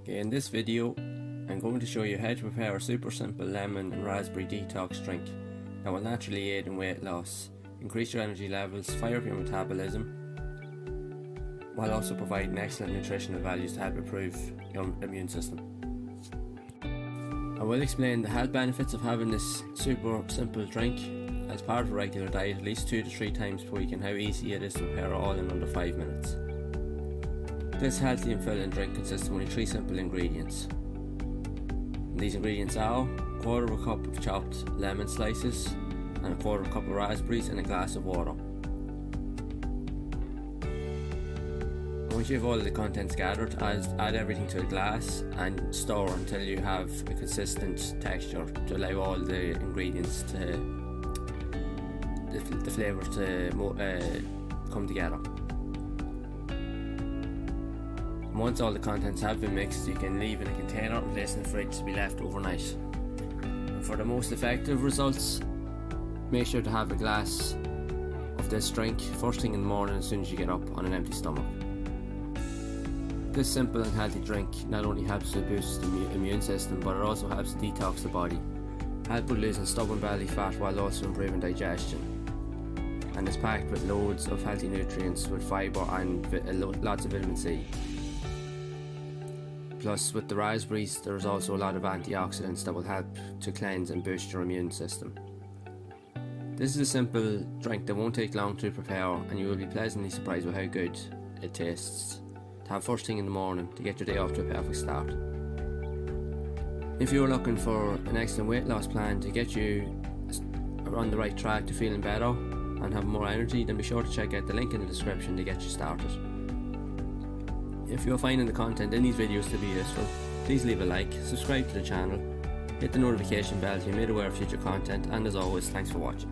Okay, in this video I'm going to show you how to prepare a super simple lemon and raspberry detox drink that will naturally aid in weight loss, increase your energy levels, fire up your metabolism, while also providing excellent nutritional values to help improve your immune system. I will explain the health benefits of having this super simple drink as part of a regular diet at least 2 to 3 times per week, and how easy it is to prepare all in under 5 minutes. This healthy and filling drink consists of only 3 simple ingredients. And these ingredients are 1/4 cup of chopped lemon slices and 1/4 cup of raspberries and a glass of water. Once you have all of the contents gathered, add everything to a glass and store until you have a consistent texture to allow all the ingredients to the flavours to come together. Once all the contents have been mixed, you can leave in a container and place in the fridge to be left overnight. And for the most effective results, make sure to have a glass of this drink first thing in the morning as soon as you get up on an empty stomach. This simple and healthy drink not only helps to boost the immune system, but it also helps to detox the body, help with losing stubborn belly fat while also improving digestion. And it's packed with loads of healthy nutrients with fibre and lots of vitamin C. Plus, with the raspberries, there's also a lot of antioxidants that will help to cleanse and boost your immune system. This is a simple drink that won't take long to prepare, and you will be pleasantly surprised with how good it tastes to have first thing in the morning to get your day off to a perfect start. If you're looking for an excellent weight loss plan to get you on the right track to feeling better and have more energy, then be sure to check out the link in the description to get you started. If you're finding the content in these videos to be useful, please leave a like, subscribe to the channel, hit the notification bell to be made aware of future content, and as always, thanks for watching.